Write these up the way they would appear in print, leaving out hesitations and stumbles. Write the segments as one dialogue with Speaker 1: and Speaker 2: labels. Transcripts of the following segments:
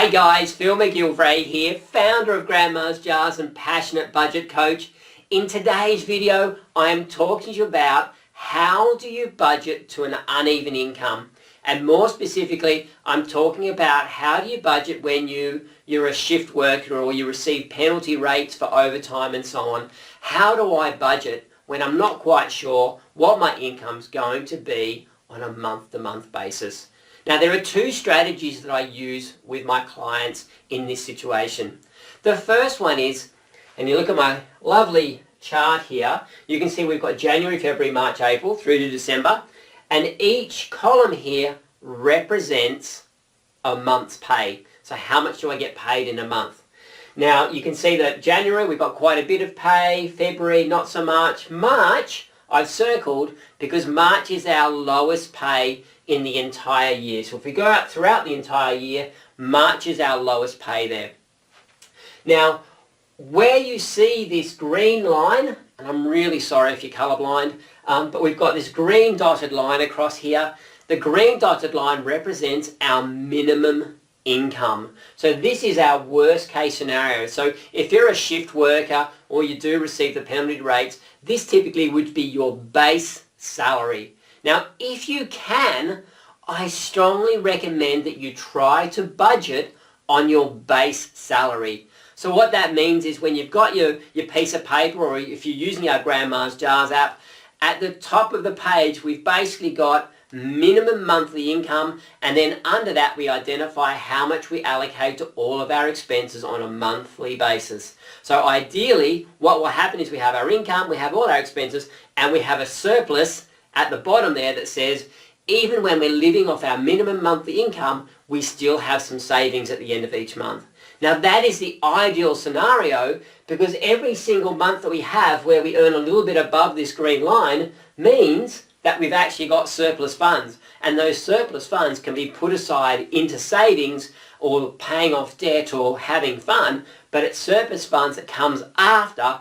Speaker 1: Hi guys, Phil McGilvray here, founder of Grandma's Jars and passionate budget coach. In today's video, I am talking to you about how do you budget to an uneven income. And more specifically, I'm talking about how do you budget when you're a shift worker or you receive penalty rates for overtime and so on. How do I budget when I'm not quite sure what my income's going to be on a month-to-month basis? Now, there are two strategies that I use with my clients in this situation. The first one is, and you look at my lovely chart here, you can see we've got January, February, March, April through to December, and each column here represents a month's pay. So how much do I get paid in a month? Now, you can see that January we've got quite a bit of pay, February not so much, March I've circled because March is our lowest pay in the entire year. So if we go out throughout the entire year, March is our lowest pay there. Now, where you see this green line, and I'm really sorry if you're colorblind, but we've got this green dotted line across here. The green dotted line represents our minimum income. So this is our worst case scenario. So if you're a shift worker or you do receive the penalty rates, this typically would be your base salary. Now, if you can, I strongly recommend that you try to budget on your base salary. So what that means is when you've got your piece of paper, or if you're using our Grandma's Jars app, at the top of the page we've basically got minimum monthly income, and then under that we identify how much we allocate to all of our expenses on a monthly basis. So ideally what will happen is we have our income, we have all our expenses, and we have a surplus at the bottom there that says even when we're living off our minimum monthly income, we still have some savings at the end of each month. Now that is the ideal scenario, because every single month that we have where we earn a little bit above this green line means that we've actually got surplus funds, and those surplus funds can be put aside into savings or paying off debt or having fun, but it's surplus funds that comes after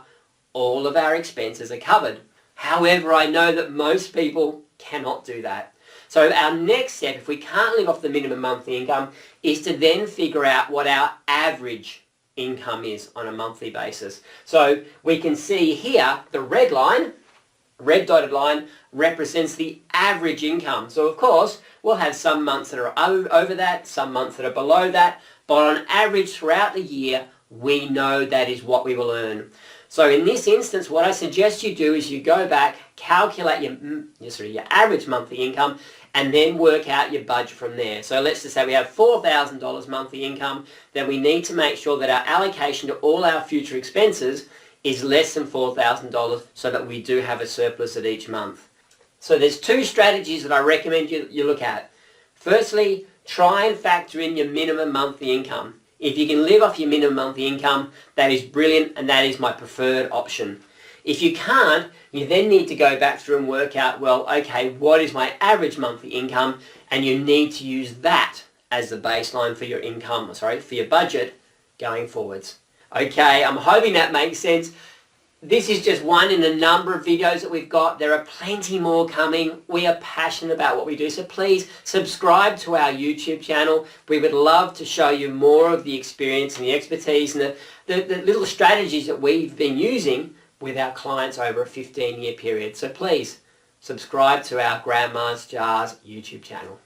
Speaker 1: all of our expenses are covered. However, I know that most people cannot do that. So our next step, if we can't live off the minimum monthly income, is to then figure out what our average income is on a monthly basis. So we can see here the red line, red dotted line, represents the average income. So of course, we'll have some months that are over that, some months that are below that, but on average throughout the year, we know that is what we will earn. So in this instance, what I suggest you do is you go back, calculate your average monthly income, and then work out your budget from there. So let's just say we have $4,000 monthly income, then we need to make sure that our allocation to all our future expenses is less than $4,000 so that we do have a surplus at each month. So there's two strategies that I recommend you look at. Firstly, try and factor in your minimum monthly income. If you can live off your minimum monthly income, that is brilliant, and that is my preferred option. If you can't, you then need to go back through and work out, well, okay, what is my average monthly income? And you need to use that as the baseline for your income, for your budget going forwards. Okay, I'm hoping that makes sense. This is just one in a number of videos that we've got. There are plenty more coming. We are passionate about what we do, so please subscribe to our YouTube channel. We would love to show you more of the experience and the expertise and the little strategies that we've been using with our clients over a 15-year period. So please subscribe to our Grandma's Jars YouTube channel.